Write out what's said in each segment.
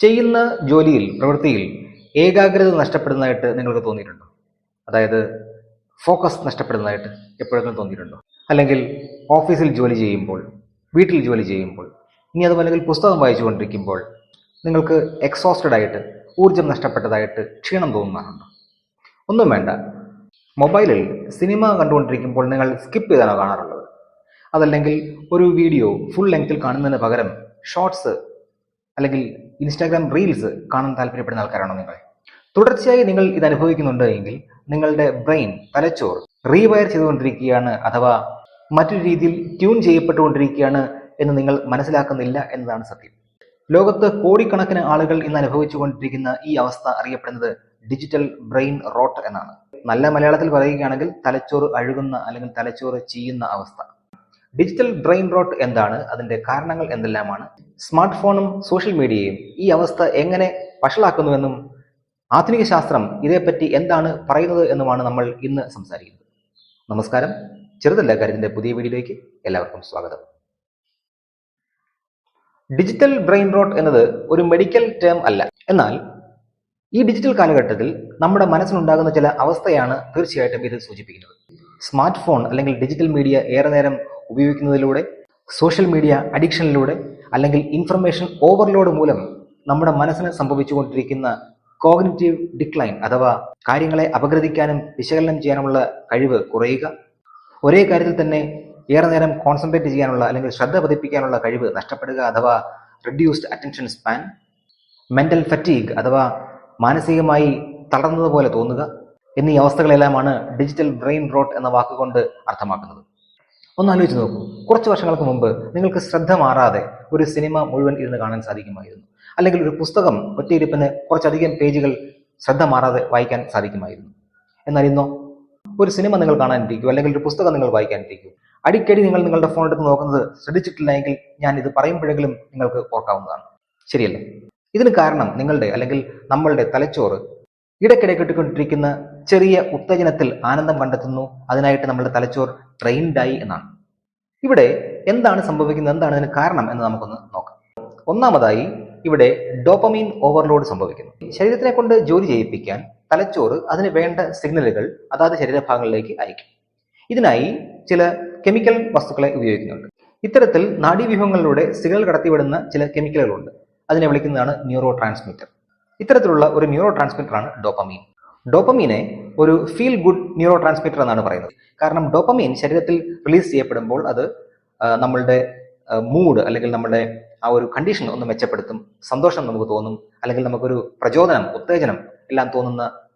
ചെയ്യുന്ന ജോലിയിൽ പ്രവൃത്തിയിൽ ഏകാഗ്രത നഷ്ടപ്പെടുന്നതായിട്ട് നിങ്ങൾക്ക് തോന്നിയിട്ടുണ്ടോ? അതായത് ഫോക്കസ് നഷ്ടപ്പെടുന്നതായിട്ട് എപ്പോഴെങ്കിലും തോന്നിയിട്ടുണ്ടോ? അല്ലെങ്കിൽ ഓഫീസിൽ ജോലി ചെയ്യുമ്പോൾ, വീട്ടിൽ ജോലി ചെയ്യുമ്പോൾ, ഇനി അതുമല്ലെങ്കിൽ പുസ്തകം വായിച്ചുകൊണ്ടിരിക്കുമ്പോൾ നിങ്ങൾക്ക് എക്സോസ്റ്റഡ് ആയിട്ട്, ഊർജം നഷ്ടപ്പെട്ടതായിട്ട് ക്ഷീണം തോന്നുന്നുണ്ടോ? ഒന്നും വേണ്ട. മൊബൈലിൽ സിനിമ കണ്ടുകൊണ്ടിരിക്കുമ്പോൾ നിങ്ങൾ സ്കിപ്പ് ചെയ്താണോ കാണാറുള്ളത്? അതല്ലെങ്കിൽ ഒരു വീഡിയോ ഫുൾ ലെങ്ത്തിൽ കാണുന്നതിന് പകരം ഷോർട്സ് അല്ലെങ്കിൽ ഇൻസ്റ്റാഗ്രാം റീൽസ് കാണാൻ താല്പര്യപ്പെടുന്ന ആൾക്കാരാണോ നിങ്ങൾ? തുടർച്ചയായി നിങ്ങൾ ഇത് അനുഭവിക്കുന്നുണ്ട് എങ്കിൽ നിങ്ങളുടെ ബ്രെയിൻ, തലച്ചോർ റീവയർ ചെയ്തുകൊണ്ടിരിക്കുകയാണ്, അഥവാ മറ്റൊരു രീതിയിൽ ട്യൂൺ ചെയ്യപ്പെട്ടുകൊണ്ടിരിക്കുകയാണ് എന്ന് നിങ്ങൾ മനസ്സിലാക്കുന്നില്ല എന്നതാണ് സത്യം. ലോകത്ത് കോടിക്കണക്കിന് ആളുകൾ ഇന്ന് അനുഭവിച്ചുകൊണ്ടിരിക്കുന്ന ഈ അവസ്ഥ അറിയപ്പെടുന്നത് ഡിജിറ്റൽ ബ്രെയിൻ റോട്ട് എന്നാണ്. നല്ല മലയാളത്തിൽ പറയുകയാണെങ്കിൽ തലച്ചോറ് അഴുകുന്ന അല്ലെങ്കിൽ തലച്ചോറ് ചീയുന്ന അവസ്ഥ. ഡിജിറ്റൽ ബ്രെയിൻ റോട്ട് എന്താണ്? അതിന്റെ കാരണങ്ങൾ എന്തെല്ലാമാണ്? സ്മാർട്ട് ഫോണും സോഷ്യൽ മീഡിയയും ഈ അവസ്ഥ എങ്ങനെ വഷളാക്കുന്നുവെന്നും ആധുനിക ശാസ്ത്രം ഇതേപ്പറ്റി എന്താണ് പറയുന്നത് എന്നുമാണ് നമ്മൾ ഇന്ന് സംസാരിക്കുന്നത്. നമസ്കാരം, ചെറുതല്ല കാര്യത്തിന്റെ പുതിയ വീഡിയോയിലേക്ക് എല്ലാവർക്കും സ്വാഗതം. ഡിജിറ്റൽ ബ്രെയിൻ റോട്ട് എന്നത് ഒരു മെഡിക്കൽ ടേം അല്ല. എന്നാൽ ഈ ഡിജിറ്റൽ കാലഘട്ടത്തിൽ നമ്മുടെ മനസ്സിനുണ്ടാകുന്ന ചില അവസ്ഥയാണ് തീർച്ചയായിട്ടും ഇത് സൂചിപ്പിക്കുന്നത്. സ്മാർട്ട് ഫോൺ അല്ലെങ്കിൽ ഡിജിറ്റൽ മീഡിയ ഏറെ നേരം ഉപയോഗിക്കുന്നതിലൂടെ, സോഷ്യൽ മീഡിയ അഡിക്ഷനിലൂടെ, അല്ലെങ്കിൽ ഇൻഫർമേഷൻ ഓവർലോഡ് മൂലം നമ്മുടെ മനസ്സിന് സംഭവിച്ചുകൊണ്ടിരിക്കുന്ന കോഗ്നിറ്റീവ് ഡിക്ലൈൻ, അഥവാ കാര്യങ്ങളെ അപഗ്രഥിക്കാനും വിശകലനം ചെയ്യാനുമുള്ള കഴിവ് കുറയുക, ഒരേ കാര്യത്തിൽ തന്നെ ഏറെ നേരം കോൺസെൻട്രേറ്റ് ചെയ്യാനുള്ള അല്ലെങ്കിൽ ശ്രദ്ധ പതിപ്പിക്കാനുള്ള കഴിവ് നഷ്ടപ്പെടുക, അഥവാ reduced attention span, mental fatigue അഥവാ മാനസികമായി തളർന്നതുപോലെ തോന്നുക എന്നീ അവസ്ഥകളെല്ലാമാണ് ഡിജിറ്റൽ ബ്രെയിൻ റോട്ട് എന്ന വാക്കുകൊണ്ട് അർത്ഥമാക്കുന്നത്. ഒന്ന് ആലോചിച്ച് നോക്കൂ. കുറച്ച് വർഷങ്ങൾക്ക് മുമ്പ് നിങ്ങൾക്ക് ശ്രദ്ധ മാറാതെ ഒരു സിനിമ മുഴുവൻ ഇരുന്ന് കാണാൻ സാധിക്കുമായിരുന്നു. അല്ലെങ്കിൽ ഒരു പുസ്തകം ഒറ്റയിരുപ്പിന് കുറച്ചധികം പേജുകൾ ശ്രദ്ധ മാറാതെ വായിക്കാൻ സാധിക്കുമായിരുന്നു. എന്നാൽ ഇന്നോ ഒരു സിനിമ നിങ്ങൾ കാണാനിരിക്കൂ, അല്ലെങ്കിൽ ഒരു പുസ്തകം നിങ്ങൾ വായിക്കാനിരിക്കൂ, അടിക്കടി നിങ്ങൾ നിങ്ങളുടെ ഫോൺ എടുത്ത് നോക്കുന്നത് ശ്രദ്ധിച്ചിട്ടില്ല എങ്കിൽ ഞാൻ ഇത് പറയുമ്പോഴെങ്കിലും നിങ്ങൾക്ക് ഓർക്കാവുന്നതാണ്. ശരിയല്ലേ? ഇതിന് കാരണം നിങ്ങളുടെ അല്ലെങ്കിൽ നമ്മളുടെ തലച്ചോറ് ഇടയ്ക്കിടെ കിട്ടിക്കൊണ്ടിരിക്കുന്ന ചെറിയ ഉത്തേജനത്തിൽ ആനന്ദം കണ്ടെത്തുന്നു. അതിനായിട്ട് നമ്മുടെ തലച്ചോർ ട്രെയിൻഡായി എന്നാണ്. ഇവിടെ എന്താണ് സംഭവിക്കുന്നത്, എന്താണ് അതിന് കാരണം എന്ന് നമുക്കൊന്ന് നോക്കാം. ഒന്നാമതായി ഇവിടെ ഡോപ്പമീൻ ഓവർലോഡ് സംഭവിക്കുന്നു. ശരീരത്തിനെ കൊണ്ട് ജോലി ചെയ്യിപ്പിക്കാൻ തലച്ചോറ് അതിന് വേണ്ട സിഗ്നലുകൾ അതാത് ശരീരഭാഗങ്ങളിലേക്ക് അയക്കും. ഇതിനായി ചില കെമിക്കൽ വസ്തുക്കളെ ഉപയോഗിക്കുന്നുണ്ട്. ഇത്തരത്തിൽ നാഡീവ്യൂഹങ്ങളിലൂടെ സിഗ്നൽ കടത്തിവിടുന്ന ചില കെമിക്കലുകളുണ്ട്. അതിനെ വിളിക്കുന്നതാണ് ന്യൂറോ ട്രാൻസ്മിറ്റർ. ഇത്തരത്തിലുള്ള ഒരു ന്യൂറോ ട്രാൻസ്മിറ്ററാണ് ഡോപ്പമീൻ. ഡോപ്പമീനെ ഒരു ഫീൽ ഗുഡ് ന്യൂറോ ട്രാൻസ്മിറ്റർ എന്നാണ് പറയുന്നത്. കാരണം ഡോപ്പമീൻ ശരീരത്തിൽ റിലീസ് ചെയ്യപ്പെടുമ്പോൾ അത് നമ്മളുടെ മൂഡ് അല്ലെങ്കിൽ നമ്മുടെ ആ ഒരു കണ്ടീഷൻ ഒന്ന് മെച്ചപ്പെടുത്തും. സന്തോഷം നമുക്ക് തോന്നും, അല്ലെങ്കിൽ നമുക്കൊരു പ്രചോദനം, ഉത്തേജനം എല്ലാം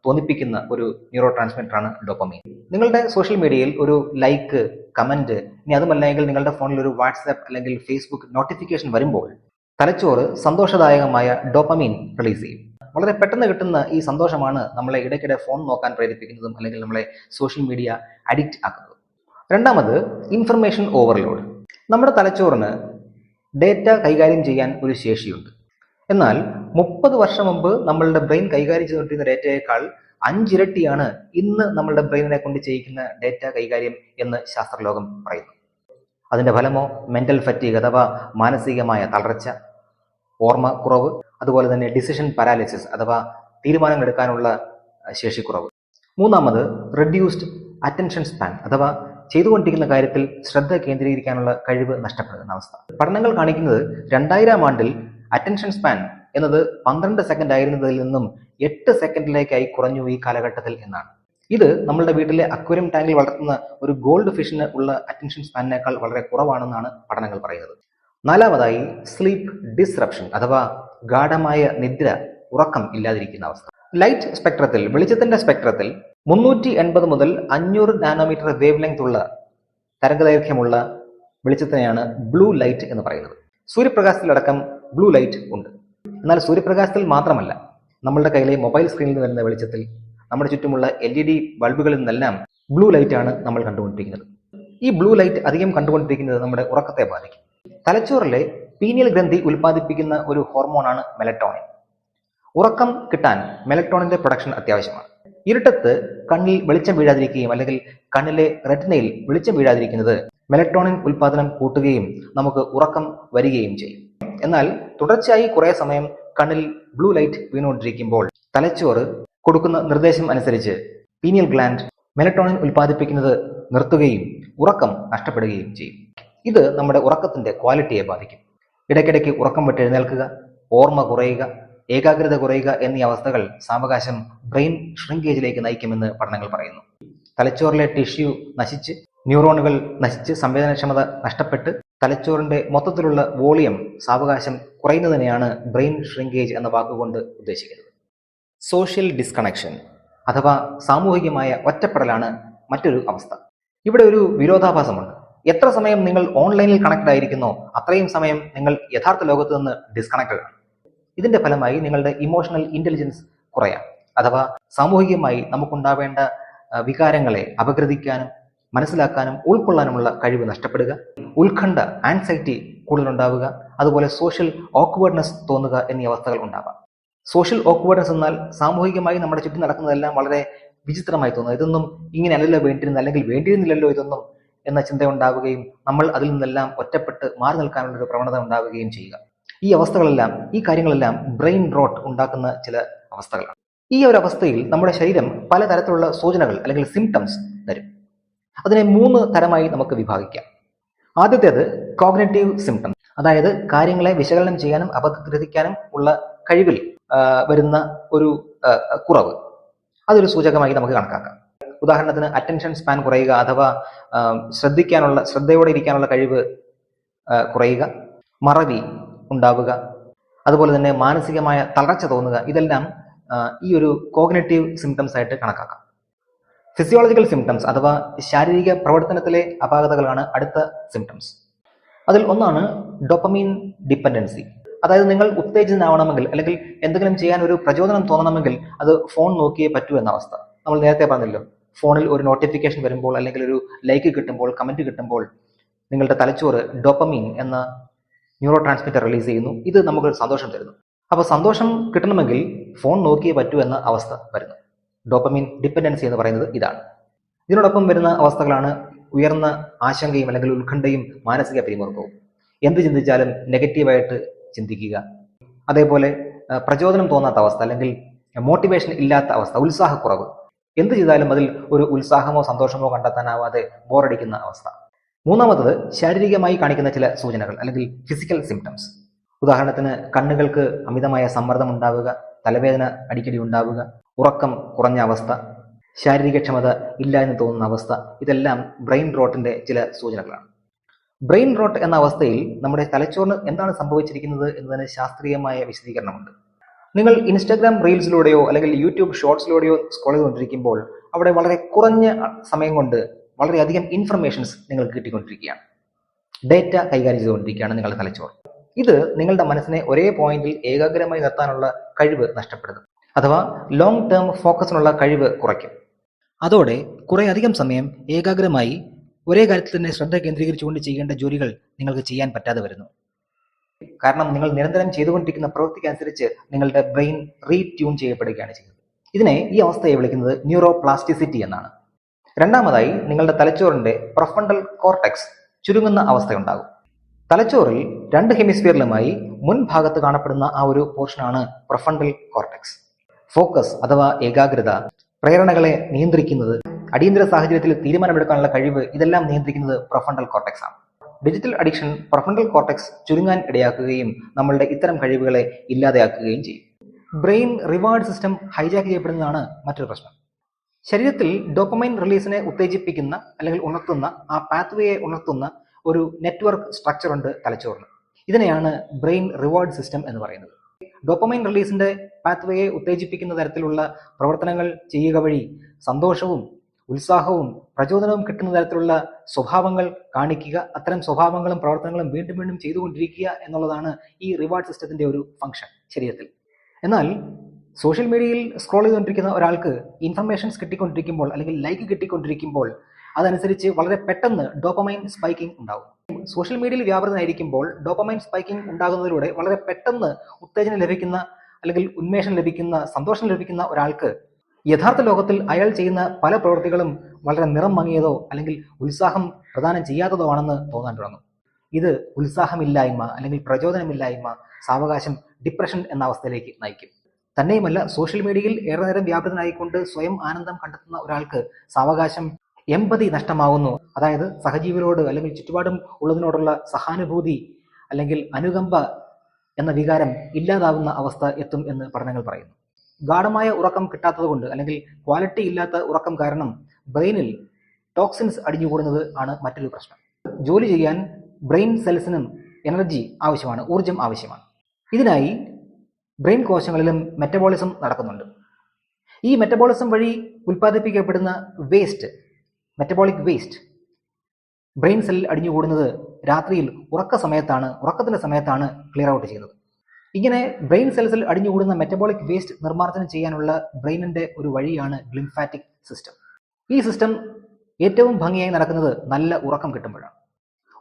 തോന്നിപ്പിക്കുന്ന ഒരു ന്യൂറോ ട്രാൻസ്മിറ്ററാണ് ഡോപ്പമീൻ. നിങ്ങളുടെ സോഷ്യൽ മീഡിയയിൽ ഒരു ലൈക്ക്, കമന്റ്, ഇനി അതുമല്ലെങ്കിൽ നിങ്ങളുടെ ഫോണിൽ ഒരു വാട്സാപ്പ് അല്ലെങ്കിൽ ഫേസ്ബുക്ക് നോട്ടിഫിക്കേഷൻ വരുമ്പോൾ തലച്ചോറ് സന്തോഷദായകമായ ഡോപ്പമീൻ റിലീസ് ചെയ്യും. വളരെ പെട്ടെന്ന് കിട്ടുന്ന ഈ സന്തോഷമാണ് നമ്മളെ ഇടയ്ക്കിടെ ഫോൺ നോക്കാൻ പ്രേരിപ്പിക്കുന്നതും അല്ലെങ്കിൽ നമ്മളെ സോഷ്യൽ മീഡിയ അഡിക്റ്റ് ആക്കുന്നതും. രണ്ടാമത് ഇൻഫർമേഷൻ ഓവർലോഡ്. നമ്മുടെ തലച്ചോറിന് ഡേറ്റ കൈകാര്യം ചെയ്യാൻ ഒരു ശേഷിയുണ്ട്. എന്നാൽ 30 വർഷം മുമ്പ് നമ്മളുടെ ബ്രെയിൻ കൈകാര്യം ചെയ്തുകൊണ്ടിരുന്ന ഡേറ്റയേക്കാൾ 5 ഇരട്ടിയാണ് ഇന്ന് നമ്മളുടെ ബ്രെയിനിനെ കൊണ്ട് ചെയ്യിക്കുന്ന ഡേറ്റ കൈകാര്യം എന്ന് ശാസ്ത്രലോകം പറയുന്നു. അതിന്റെ ഫലമോ മെന്റൽ ഫറ്റീഗ് അഥവാ മാനസികമായ തളർച്ച, ഓർമ്മ കുറവ്, അതുപോലെ തന്നെ ഡിസിഷൻ പാരാലിസിസ് അഥവാ തീരുമാനങ്ങൾ എടുക്കാനുള്ള ശേഷിക്കുറവ്. മൂന്നാമത് റിഡ്യൂസ്ഡ് അറ്റൻഷൻ സ്പാൻ അഥവാ ചെയ്തുകൊണ്ടിരിക്കുന്ന കാര്യത്തിൽ ശ്രദ്ധ കേന്ദ്രീകരിക്കാനുള്ള കഴിവ് നഷ്ടപ്പെടുന്ന അവസ്ഥ. പഠനങ്ങൾ കാണിക്കുന്നത് 2000 ആണ്ടിൽ അറ്റൻഷൻ സ്പാൻ എന്നത് 12 സെക്കൻഡ് ആയിരുന്നതിൽ നിന്നും 8 സെക്കൻഡിലേക്കായി കുറഞ്ഞു ഈ കാലഘട്ടത്തിൽ എന്നാണ്. ഇത് നമ്മളുടെ വീട്ടിലെ അക്വേറിയം ടാങ്കിൽ വളർത്തുന്ന ഒരു ഗോൾഡ് ഫിഷിന് ഉള്ള അറ്റൻഷൻ സ്പാനിനേക്കാൾ വളരെ കുറവാണെന്നാണ് പഠനങ്ങൾ പറയുന്നത്. നാലാമതായി സ്ലീപ്പ് ഡിസ്റപ്ഷൻ അഥവാ ഗാഢമായ നിദ്ര, ഉറക്കം ഇല്ലാതിരിക്കുന്ന അവസ്ഥ. ലൈറ്റ് സ്പെക്ട്രത്തിൽ, വെളിച്ചത്തിന്റെ സ്പെക്ട്രത്തിൽ 380 മുതൽ 500 നാനോമീറ്റർ വേവ് ലെങ്ത് ഉള്ള തരംഗദൈർഘ്യമുള്ള വെളിച്ചത്തിനെയാണ് ബ്ലൂ ലൈറ്റ് എന്ന് പറയുന്നത്. സൂര്യപ്രകാശത്തിലടക്കം ബ്ലൂ ലൈറ്റ് ഉണ്ട്. എന്നാൽ സൂര്യപ്രകാശത്തിൽ മാത്രമല്ല, നമ്മളുടെ കയ്യിലെ മൊബൈൽ സ്ക്രീനിൽ നിന്ന് വരുന്ന വെളിച്ചത്തിൽ, നമ്മുടെ ചുറ്റുമുള്ള LED ബൾബുകളിൽ നിന്നെല്ലാം ബ്ലൂ ലൈറ്റ് ആണ് നമ്മൾ കണ്ടുകൊണ്ടിരിക്കുന്നത്. ഈ ബ്ലൂ ലൈറ്റ് അധികം കണ്ടുകൊണ്ടിരിക്കുന്നത് നമ്മുടെ ഉറക്കത്തെ ബാധിക്കും. തലച്ചോറിലെ പീനിയൽ ഗ്രന്ഥി ഉൽപ്പാദിപ്പിക്കുന്ന ഒരു ഹോർമോണാണ് മെലറ്റോണിൻ. ഉറക്കം കിട്ടാൻ മെലറ്റോണിന്റെ പ്രൊഡക്ഷൻ അത്യാവശ്യമാണ്. ഇരുട്ടത്ത് കണ്ണിൽ വെളിച്ചം വീഴാതിരിക്കുകയും അല്ലെങ്കിൽ കണ്ണിലെ റെറ്റിനയിൽ വെളിച്ചം വീഴാതിരിക്കുന്നത് മെലറ്റോണിൻ ഉൽപ്പാദനം കൂട്ടുകയും നമുക്ക് ഉറക്കം വരികയും ചെയ്യും. എന്നാൽ തുടർച്ചയായി കുറേ സമയം കണ്ണിൽ ബ്ലൂ ലൈറ്റ് വീണുകൊണ്ടിരിക്കുമ്പോൾ തലച്ചോറ് കൊടുക്കുന്ന നിർദ്ദേശം അനുസരിച്ച് പീനിയൽ ഗ്ലാൻഡ് മെലറ്റോണിൻ ഉൽപ്പാദിപ്പിക്കുന്നത് നിർത്തുകയും ഉറക്കം നഷ്ടപ്പെടുകയും ചെയ്യും. ഇത് നമ്മുടെ ഉറക്കത്തിന്റെ ക്വാളിറ്റിയെ ബാധിക്കും. ഇടയ്ക്കിടയ്ക്ക് ഉറക്കം വിട്ടെഴുന്നേൽക്കുക, ഓർമ്മ കുറയുക, ഏകാഗ്രത കുറയുക എന്നീ അവസ്ഥകൾ സാവകാശം ബ്രെയിൻ ഷ്രിങ്കേജിലേക്ക് നയിക്കുമെന്ന് പഠനങ്ങൾ പറയുന്നു. തലച്ചോറിലെ ടിഷ്യൂ നശിച്ച്, ന്യൂറോണുകൾ നശിച്ച്, സംവേദനക്ഷമത നഷ്ടപ്പെട്ട് തലച്ചോറിന്റെ മൊത്തത്തിലുള്ള വോളിയം സാവകാശം കുറയുന്നതിനെയാണ് ബ്രെയിൻ ഷ്രിങ്കേജ് എന്ന വാക്കുകൊണ്ട് ഉദ്ദേശിക്കുന്നത്. സോഷ്യൽ ഡിസ്കണക്ഷൻ അഥവാ സാമൂഹികമായ ഒറ്റപ്പെടലാണ് മറ്റൊരു അവസ്ഥ. ഇവിടെ ഒരു വിരോധാഭാസമുണ്ട്. എത്ര സമയം നിങ്ങൾ ഓൺലൈനിൽ കണക്റ്റഡ് ആയിരിക്കുന്നോ അത്രയും സമയം നിങ്ങൾ യഥാർത്ഥ ലോകത്ത് നിന്ന് ഡിസ്കണക്റ്റഡ് ആണ്. ഇതിന്റെ ഫലമായി നിങ്ങളുടെ ഇമോഷണൽ ഇന്റലിജൻസ് കുറയാം. അഥവാ സാമൂഹികമായി നമുക്കുണ്ടാവേണ്ട വികാരങ്ങളെ അപഗ്രഥിക്കാനും മനസ്സിലാക്കാനും ഉൾക്കൊള്ളാനുമുള്ള കഴിവ് നഷ്ടപ്പെടുക, ഉത്കണ്ഠ ആൻസൈറ്റി കൂടുതലുണ്ടാവുക, അതുപോലെ സോഷ്യൽ ഓക്വേർഡ്നെസ് തോന്നുക എന്നീ അവസ്ഥകൾ ഉണ്ടാവാം. സോഷ്യൽ ഓക്വേർഡ്നെസ് എന്നാൽ സാമൂഹികമായി നമ്മുടെ ചുറ്റും നടക്കുന്നതെല്ലാം വളരെ വിചിത്രമായി തോന്നുക, ഇതൊന്നും ഇങ്ങനെ അല്ലല്ലോ വേണ്ടിയിരുന്നത്, അല്ലെങ്കിൽ വേണ്ടിയിരുന്നില്ലല്ലോ ഇതൊന്നും എന്ന ചിന്ത ഉണ്ടാവുകയും നമ്മൾ അതിൽ നിന്നെല്ലാം ഒറ്റപ്പെട്ട് മാറി നിൽക്കാനുള്ള ഒരു പ്രവണത ഉണ്ടാവുകയും ചെയ്യുക. ഈ കാര്യങ്ങളെല്ലാം ബ്രെയിൻ റോട്ട് ഉണ്ടാക്കുന്ന ചില അവസ്ഥകളാണ്. ഈ ഒരു അവസ്ഥയിൽ നമ്മുടെ ശരീരം പലതരത്തിലുള്ള സൂചനകൾ അല്ലെങ്കിൽ സിംറ്റംസ് തരും. അതിനെ 3 തരമായി നമുക്ക് വിഭാഗിക്കാം. ആദ്യത്തേത് കോഗ്നിറ്റീവ് സിംറ്റംസ്, അതായത് കാര്യങ്ങളെ വിശകലനം ചെയ്യാനും അപഗ്രഥിക്കാനും ഉള്ള കഴിവിൽ വരുന്ന ഒരു കുറവ്. അതൊരു സൂചകമായി നമുക്ക് കണക്കാക്കാം. ഉദാഹരണത്തിന് അറ്റൻഷൻ സ്പാൻ കുറയുക, അഥവാ ശ്രദ്ധയോടെ ഇരിക്കാനുള്ള കഴിവ് കുറയുക, മറവി ഉണ്ടാവുക, അതുപോലെ തന്നെ മാനസികമായ തളർച്ച തോന്നുക, ഇതെല്ലാം ഈ ഒരു കോഗ്നിറ്റീവ് സിംറ്റംസ് ആയിട്ട് കണക്കാക്കാം. ഫിസിയോളജിക്കൽ സിംറ്റംസ് അഥവാ ശാരീരിക പ്രവർത്തനത്തിലെ അപാകതകളാണ് അടുത്ത സിംറ്റംസ്. അതിൽ ഒന്നാണ് ഡോപ്പമീൻ ഡിപ്പെൻഡൻസി. അതായത് നിങ്ങൾ ഉത്തേജിതനാവണമെങ്കിൽ അല്ലെങ്കിൽ എന്തെങ്കിലും ചെയ്യാൻ ഒരു പ്രചോദനം തോന്നണമെങ്കിൽ അത് ഫോൺ നോക്കിയേ പറ്റൂ എന്ന അവസ്ഥ. നമ്മൾ നേരത്തെ പറഞ്ഞല്ലോ, ഫോണിൽ ഒരു നോട്ടിഫിക്കേഷൻ വരുമ്പോൾ അല്ലെങ്കിൽ ഒരു ലൈക്ക് കിട്ടുമ്പോൾ, കമന്റ് കിട്ടുമ്പോൾ നിങ്ങളുടെ തലച്ചോറ് ഡോപ്പമീൻ എന്ന ന്യൂറോ ട്രാൻസ്മിറ്റർ റിലീസ് ചെയ്യുന്നു. ഇത് നമുക്ക് സന്തോഷം തരുന്നു. അപ്പോൾ സന്തോഷം കിട്ടണമെങ്കിൽ ഫോൺ നോക്കിയേ പറ്റൂ എന്ന അവസ്ഥ വരുന്നു. ഡോപ്പമീൻ ഡിപ്പെൻഡൻസി എന്ന് പറയുന്നത് ഇതാണ്. ഇതിനോടൊപ്പം വരുന്ന അവസ്ഥകളാണ് ഉയർന്ന ആശങ്കയും അല്ലെങ്കിൽ ഉത്കണ്ഠയും മാനസിക പിരിമുറുക്കവും. എന്ത് ചിന്തിച്ചാലും നെഗറ്റീവായിട്ട് ചിന്തിക്കുക, അതേപോലെ പ്രചോദനം തോന്നാത്ത അവസ്ഥ അല്ലെങ്കിൽ മോട്ടിവേഷൻ ഇല്ലാത്ത അവസ്ഥ, ഉത്സാഹക്കുറവ്, എന്ത് ചെയ്താലും അതിൽ ഒരു ഉത്സാഹമോ സന്തോഷമോ കണ്ടെത്താനാവാതെ ബോറടിക്കുന്ന അവസ്ഥ. മൂന്നാമത്തത് ശാരീരികമായി കാണിക്കുന്ന ചില സൂചനകൾ അല്ലെങ്കിൽ ഫിസിക്കൽ സിംറ്റംസ്. ഉദാഹരണത്തിന് കണ്ണുകൾക്ക് അമിതമായ സമ്മർദ്ദം ഉണ്ടാവുക, തലവേദന അടിക്കടി ഉണ്ടാവുക, ഉറക്കം കുറഞ്ഞ അവസ്ഥ, ശാരീരികക്ഷമത ഇല്ല എന്ന് തോന്നുന്ന അവസ്ഥ, ഇതെല്ലാം ബ്രെയിൻ റോട്ടിന്റെ ചില സൂചനകളാണ്. ബ്രെയിൻ റോട്ട് എന്ന അവസ്ഥയിൽ നമ്മുടെ തലച്ചോറിന് എന്താണ് സംഭവിച്ചിരിക്കുന്നത് എന്നതിന് ശാസ്ത്രീയമായ വിശദീകരണമുണ്ട്. നിങ്ങൾ ഇൻസ്റ്റാഗ്രാം റീൽസിലൂടെയോ അല്ലെങ്കിൽ യൂട്യൂബ് ഷോർട്സിലൂടെയോ സ്ക്രോൾ ചെയ്തുകൊണ്ടിരിക്കുമ്പോൾ അവിടെ വളരെ കുറഞ്ഞ സമയം കൊണ്ട് വളരെയധികം ഇൻഫർമേഷൻസ് നിങ്ങൾക്ക് കിട്ടിക്കൊണ്ടിരിക്കുകയാണ്. ഡേറ്റ കൈകാര്യം ചെയ്തുകൊണ്ടിരിക്കുകയാണ് നിങ്ങളുടെ തലച്ചോറ്. ഇത് നിങ്ങളുടെ മനസ്സിനെ ഒരേ പോയിന്റിൽ ഏകാഗ്രമായി നിർത്താനുള്ള കഴിവ് നഷ്ടപ്പെടുന്നു. അഥവാ ലോങ് ടേം ഫോക്കസിനുള്ള കഴിവ് കുറയ്ക്കും. അതോടെ കുറെ അധികം സമയം ഏകാഗ്രമായി ഒരേ കാര്യത്തിൽ തന്നെ ശ്രദ്ധ കേന്ദ്രീകരിച്ചുകൊണ്ട് ചെയ്യേണ്ട ജോലികൾ നിങ്ങൾക്ക് ചെയ്യാൻ പറ്റാതെ വരുന്നു. കാരണം നിങ്ങൾ നിരന്തരം ചെയ്തുകൊണ്ടിരിക്കുന്ന പ്രവൃത്തിക്കനുസരിച്ച് നിങ്ങളുടെ ബ്രെയിൻ റീട്യൂൺ ചെയ്യപ്പെടുകയാണ് ചെയ്യുന്നത്. ഈ അവസ്ഥയെ വിളിക്കുന്നത് ന്യൂറോ പ്ലാസ്റ്റിസിറ്റി എന്നാണ്. രണ്ടാമതായി നിങ്ങളുടെ തലച്ചോറിന്റെ പ്രൊഫണ്ടൽ കോർട്ടെക്സ് ചുരുങ്ങുന്ന അവസ്ഥയുണ്ടാകും. തലച്ചോറിൽ 2 ഹെമിസ്ഫിയറിലുമായി മുൻഭാഗത്ത് കാണപ്പെടുന്ന ആ ഒരു പോർഷനാണ് പ്രൊഫണ്ടൽ കോർട്ടെക്സ്. ഫോക്കസ് അഥവാ ഏകാഗ്രത, പ്രേരണകളെ നിയന്ത്രിക്കുന്നത്, അടിയന്തര സാഹചര്യത്തിൽ തീരുമാനമെടുക്കാനുള്ള കഴിവ്, ഇതെല്ലാം നിയന്ത്രിക്കുന്നത് പ്രൊഫണ്ടൽ കോർട്ടെക്സ് ആണ്. ഡിജിറ്റൽ അഡിക്ഷൻ പ്രൊഫണ്ടൽ കോർട്ടെക്സ് ചുരുങ്ങാൻ ഇടയാക്കുകയും നമ്മളുടെ ഇത്തരം കഴിവുകളെ ഇല്ലാതെയാക്കുകയും ചെയ്യും. ബ്രെയിൻ റിവാർഡ് സിസ്റ്റം ഹൈജാക്ക് ചെയ്യപ്പെടുന്നതാണ് മറ്റൊരു പ്രശ്നം. ശരീരത്തിൽ ഡോപ്പമൈൻ റിലീസിനെ ഉത്തേജിപ്പിക്കുന്ന അല്ലെങ്കിൽ ഉണർത്തുന്ന ആ പാത്വേയെ ഉണർത്തുന്ന ഒരു നെറ്റ്വർക്ക് സ്ട്രക്ചർ ഉണ്ട് തലച്ചോറിന്. ഇതിനെയാണ് ബ്രെയിൻ റിവാർഡ് സിസ്റ്റം എന്ന് പറയുന്നത്. ഡോപ്പമൈൻ റിലീസിന്റെ പാത്വേയെ ഉത്തേജിപ്പിക്കുന്ന തരത്തിലുള്ള പ്രവർത്തനങ്ങൾ ചെയ്യുക വഴി സന്തോഷവും ഉത്സാഹവും പ്രചോദനവും കിട്ടുന്ന തരത്തിലുള്ള സ്വഭാവങ്ങൾ കാണിക്കുക, അത്തരം സ്വഭാവങ്ങളും പ്രവർത്തനങ്ങളും വീണ്ടും വീണ്ടും ചെയ്തുകൊണ്ടിരിക്കുക എന്നുള്ളതാണ് ഈ റിവാർഡ് സിസ്റ്റത്തിന്റെ ഒരു ഫംഗ്ഷൻ ശരീരത്തിൽ. എന്നാൽ സോഷ്യൽ മീഡിയയിൽ സ്ക്രോൾ ചെയ്തുകൊണ്ടിരിക്കുന്ന ഒരാൾക്ക് ഇൻഫർമേഷൻസ് കിട്ടിക്കൊണ്ടിരിക്കുമ്പോൾ അല്ലെങ്കിൽ ലൈക്ക് കിട്ടിക്കൊണ്ടിരിക്കുമ്പോൾ അതനുസരിച്ച് വളരെ പെട്ടെന്ന് ഡോപ്പമൈൻ സ്പൈക്കിംഗ് ഉണ്ടാവും. സോഷ്യൽ മീഡിയയിൽ വ്യാപൃതനായിരിക്കുമ്പോൾ ഡോപ്പമൈൻ സ്പൈക്കിംഗ് ഉണ്ടാകുന്നതിലൂടെ വളരെ പെട്ടെന്ന് ഉത്തേജനം ലഭിക്കുന്ന അല്ലെങ്കിൽ ഉന്മേഷം ലഭിക്കുന്ന, സന്തോഷം ലഭിക്കുന്ന ഒരാൾക്ക് യഥാർത്ഥ ലോകത്തിൽ അയാൾ ചെയ്യുന്ന പല പ്രവൃത്തികളും വളരെ നിറം മങ്ങിയതോ അല്ലെങ്കിൽ ഉത്സാഹം പ്രദാനം ചെയ്യാത്തതോ ആണെന്ന് തോന്നാൻ തുടങ്ങും. ഇത് ഉത്സാഹമില്ലായ്മ അല്ലെങ്കിൽ പ്രചോദനമില്ലായ്മ, സാവകാശം ഡിപ്രഷൻ എന്ന അവസ്ഥയിലേക്ക് നയിക്കും. തന്നെയുമല്ല, സോഷ്യൽ മീഡിയയിൽ ഏറെ നേരം വ്യാപൃതനായിക്കൊണ്ട് സ്വയം ആനന്ദം കണ്ടെത്തുന്ന ഒരാൾക്ക് സാവകാശം എമ്പതി നഷ്ടമാകുന്നു. അതായത് സഹജീവികളോട് അല്ലെങ്കിൽ ചുറ്റുപാടും ഉള്ളതിനോടുള്ള സഹാനുഭൂതി അല്ലെങ്കിൽ അനുകമ്പ എന്ന വികാരം ഇല്ലാതാവുന്ന അവസ്ഥ എത്തും എന്ന് പഠനങ്ങൾ പറയുന്നു. ഗാഢമായ ഉറക്കം കിട്ടാത്തതുകൊണ്ട് അല്ലെങ്കിൽ ക്വാളിറ്റി ഇല്ലാത്ത ഉറക്കം കാരണം ബ്രെയിനിൽ ടോക്സിൻസ് അടിഞ്ഞുകൂടുന്നത് ആണ് മറ്റൊരു പ്രശ്നം. ജോലി ചെയ്യാൻ ബ്രെയിൻ സെൽസിനും എനർജി ആവശ്യമാണ്, ഊർജം ആവശ്യമാണ്. ഇതിനായി ബ്രെയിൻ കോശങ്ങളിലും മെറ്റബോളിസം നടക്കുന്നുണ്ട്. ഈ മെറ്റബോളിസം വഴി ഉൽപ്പാദിപ്പിക്കപ്പെടുന്ന വേസ്റ്റ്, മെറ്റബോളിക് വേസ്റ്റ് ബ്രെയിൻ സെല്ലിൽ അടിഞ്ഞുകൂടുന്നത് രാത്രിയിൽ ഉറക്കത്തിന്റെ സമയത്താണ് ക്ലിയർ ഔട്ട് ചെയ്യുന്നത്. ഇങ്ങനെ ബ്രെയിൻ സെൽസിൽ അടിഞ്ഞുകൂടുന്ന മെറ്റബോളിക് വേസ്റ്റ് നിർമ്മാർജ്ജനം ചെയ്യാനുള്ള ബ്രെയിനിന്റെ ഒരു വഴിയാണ് ഗ്ലിംഫാറ്റിക് സിസ്റ്റം. ഈ സിസ്റ്റം ഏറ്റവും ഭംഗിയായി നടക്കുന്നത് നല്ല ഉറക്കം കിട്ടുമ്പോഴാണ്.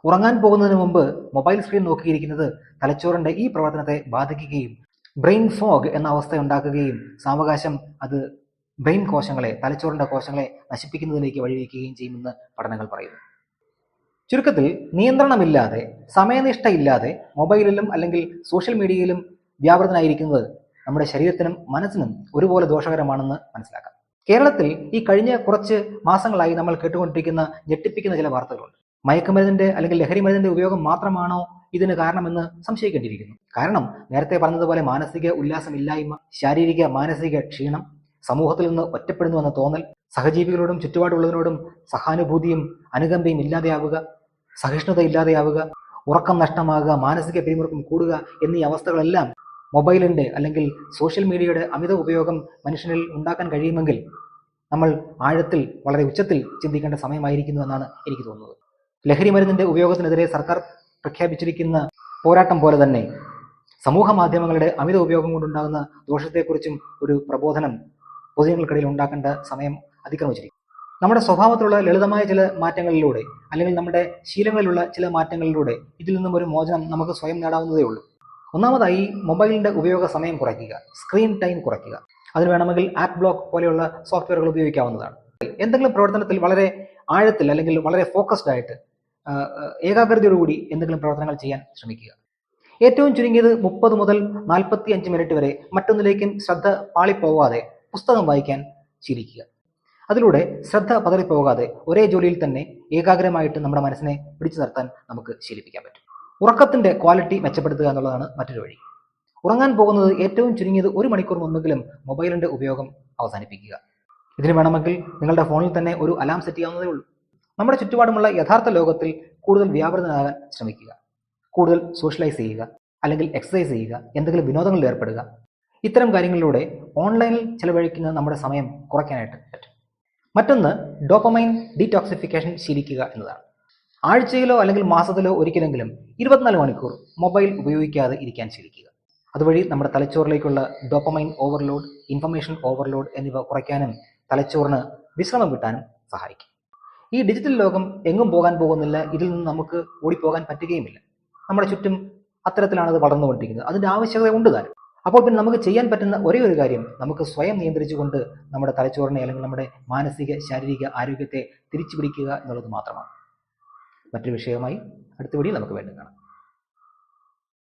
ഉറങ്ങാൻ പോകുന്നതിന് മുമ്പ് മൊബൈൽ സ്ക്രീൻ നോക്കിയിരിക്കുന്നത് തലച്ചോറിന്റെ ഈ പ്രവർത്തനത്തെ ബാധിക്കുകയും ബ്രെയിൻ ഫോഗ് എന്ന അവസ്ഥ ഉണ്ടാക്കുകയും സാവകാശം അത് ബ്രെയിൻ കോശങ്ങളെ, തലച്ചോറിന്റെ കോശങ്ങളെ നശിപ്പിക്കുന്നതിലേക്ക് വഴിവെക്കുകയും ചെയ്യുമെന്ന് പഠനങ്ങൾ പറയുന്നു. ചുരുക്കത്തിൽ, നിയന്ത്രണമില്ലാതെ, സമയനിഷ്ഠയില്ലാതെ മൊബൈലിലും അല്ലെങ്കിൽ സോഷ്യൽ മീഡിയയിലും വ്യാപൃതനായിരിക്കുന്നത് നമ്മുടെ ശരീരത്തിനും മനസ്സിനും ഒരുപോലെ ദോഷകരമാണെന്ന് മനസ്സിലാക്കാം. കേരളത്തിൽ ഈ കഴിഞ്ഞ കുറച്ച് മാസങ്ങളായി നമ്മൾ കേട്ടുകൊണ്ടിരിക്കുന്ന ഞെട്ടിപ്പിക്കുന്ന ചില വാർത്തകളുണ്ട്. മയക്കുമരുന്നിന്റെ അല്ലെങ്കിൽ ലഹരി മരുന്നിന്റെ ഉപയോഗം മാത്രമാണോ ഇതിന് കാരണമെന്ന് സംശയിക്കേണ്ടിയിരിക്കുന്നു. കാരണം നേരത്തെ പറഞ്ഞതുപോലെ മാനസിക ഉല്ലാസമില്ലായ്മ, ശാരീരിക മാനസിക ക്ഷീണം, സമൂഹത്തിൽ നിന്ന് ഒറ്റപ്പെടുന്നുവെന്ന തോന്നൽ, സഹജീവികളോടും ചുറ്റുപാടുള്ളതിനോടും സഹാനുഭൂതിയും അനുകമ്പയും ഇല്ലാതെയാവുക, സഹിഷ്ണുത ഇല്ലാതെയാവുക, ഉറക്കം നഷ്ടമാകുക, മാനസിക പിരിമുറുക്കം കൂടുക എന്നീ അവസ്ഥകളെല്ലാം മൊബൈലിന്റെ അല്ലെങ്കിൽ സോഷ്യൽ മീഡിയയുടെ അമിത ഉപയോഗം മനുഷ്യനിൽ ഉണ്ടാക്കാൻ കഴിയുമെങ്കിൽ നമ്മൾ ആഴത്തിൽ, വളരെ ഉച്ചത്തിൽ ചിന്തിക്കേണ്ട സമയമായിരിക്കുന്നു എന്നാണ് എനിക്ക് തോന്നുന്നത്. ലഹരി മരുന്നിന്റെ ഉപയോഗത്തിനെതിരെ സർക്കാർ പ്രഖ്യാപിച്ചിരിക്കുന്ന പോരാട്ടം പോലെ തന്നെ സമൂഹ മാധ്യമങ്ങളുടെ അമിത ഉപയോഗം കൊണ്ടുണ്ടാകുന്ന ദോഷത്തെക്കുറിച്ചും ഒരു പ്രബോധനം പൊതുജനങ്ങൾക്കിടയിൽ ഉണ്ടാക്കേണ്ട സമയം അതിക്രമിച്ചിരിക്കും. നമ്മുടെ സ്വഭാവത്തിലുള്ള ലളിതമായ ചില മാറ്റങ്ങളിലൂടെ അല്ലെങ്കിൽ നമ്മുടെ ശീലങ്ങളിലുള്ള ചില മാറ്റങ്ങളിലൂടെ ഇതിൽ നിന്നും ഒരു മോചനം നമുക്ക് സ്വയം നേടാവുന്നതേ ഉള്ളൂ. ഒന്നാമതായി, മൊബൈലിന്റെ ഉപയോഗ സമയം കുറയ്ക്കുക, സ്ക്രീൻ ടൈം കുറയ്ക്കുക. അതിന് വേണമെങ്കിൽ ആപ്പ് ബ്ലോക്ക് പോലെയുള്ള സോഫ്റ്റ്വെയറുകൾ ഉപയോഗിക്കാവുന്നതാണ്. എന്തെങ്കിലും പ്രവർത്തനത്തിൽ വളരെ ആഴത്തിൽ അല്ലെങ്കിൽ വളരെ ഫോക്കസ്ഡ് ആയിട്ട് ഏകാഗ്രതയോടുകൂടി എന്തെങ്കിലും പ്രവർത്തനങ്ങൾ ചെയ്യാൻ ശ്രമിക്കുക. ഏറ്റവും ചുരുങ്ങിയത് 30 മുതൽ 45 മിനിറ്റ് വരെ മറ്റൊന്നിലേക്കും ശ്രദ്ധ പാളിപ്പോകാതെ പുസ്തകം വായിക്കാൻ ശീലിക്കുക. അതിലൂടെ ശ്രദ്ധ പതറിപ്പോകാതെ ഒരേ ജോലിയിൽ തന്നെ ഏകാഗ്രമായിട്ട് നമ്മുടെ മനസ്സിനെ പിടിച്ചു നിർത്താൻ നമുക്ക് ശീലിപ്പിക്കാൻ പറ്റും. ഉറക്കത്തിന്റെ ക്വാളിറ്റി മെച്ചപ്പെടുത്തുക എന്നുള്ളതാണ് മറ്റൊരു വഴി. ഉറങ്ങാൻ പോകുന്നത് ഏറ്റവും ചുരുങ്ങിയത് 1 മണിക്കൂർ മുമ്പെങ്കിലും മൊബൈലിന്റെ ഉപയോഗം അവസാനിപ്പിക്കുക. ഇതിന് വേണമെങ്കിൽ നിങ്ങളുടെ ഫോണിൽ തന്നെ ഒരു അലാം സെറ്റ് ചെയ്യാവുന്നതേ ഉള്ളൂ. നമ്മുടെ ചുറ്റുപാടുമുള്ള യഥാർത്ഥ ലോകത്തിൽ കൂടുതൽ വ്യാപൃതനാകാൻ ശ്രമിക്കുക. കൂടുതൽ സോഷ്യലൈസ് ചെയ്യുക, അല്ലെങ്കിൽ എക്സസൈസ് ചെയ്യുക, എന്തെങ്കിലും വിനോദങ്ങളിൽ ഏർപ്പെടുക. ഇത്തരം കാര്യങ്ങളിലൂടെ ഓൺലൈനിൽ ചെലവഴിക്കുന്ന നമ്മുടെ സമയം കുറയ്ക്കാനായിട്ട് പറ്റും. മറ്റൊന്ന്, ഡോപ്പമൈൻ ഡീടോക്സിഫിക്കേഷൻ ശീലിക്കുക എന്നതാണ്. ആഴ്ചയിലോ അല്ലെങ്കിൽ മാസത്തിലോ ഒരിക്കലെങ്കിലും 24 മണിക്കൂർ മൊബൈൽ ഉപയോഗിക്കാതെ ഇരിക്കാൻ ശീലിക്കുക. അതുവഴി നമ്മുടെ തലച്ചോറിലേക്കുള്ള ഡോപ്പമൈൻ ഓവർലോഡ്, ഇൻഫർമേഷൻ ഓവർലോഡ് എന്നിവ കുറയ്ക്കാനും തലച്ചോറിന് വിശ്രമം കിട്ടാനും സഹായിക്കും. ഈ ഡിജിറ്റൽ ലോകം എങ്ങും പോകാൻ പോകുന്നില്ല. ഇതിൽ നിന്ന് നമുക്ക് ഓടിപ്പോകാൻ പറ്റുകയുമില്ല. നമ്മുടെ ചുറ്റും അത്തരത്തിലാണത് വളർന്നുകൊണ്ടിരിക്കുന്നത്. അതിൻ്റെ ആവശ്യകത ഉണ്ട് താനും. അപ്പോൾ പിന്നെ നമുക്ക് ചെയ്യാൻ പറ്റുന്ന ഒരേ ഒരു കാര്യം, നമുക്ക് സ്വയം നിയന്ത്രിച്ചുകൊണ്ട് നമ്മുടെ തലച്ചോറിനെ അല്ലെങ്കിൽ നമ്മുടെ മാനസിക ശാരീരിക ആരോഗ്യത്തെ തിരിച്ചു പിടിക്കുക എന്നുള്ളത് മാത്രമാണ്. മറ്റൊരു വിഷയവുമായി അടുത്ത വീഡിയോയിൽ നമുക്ക് വീണ്ടും കാണാം.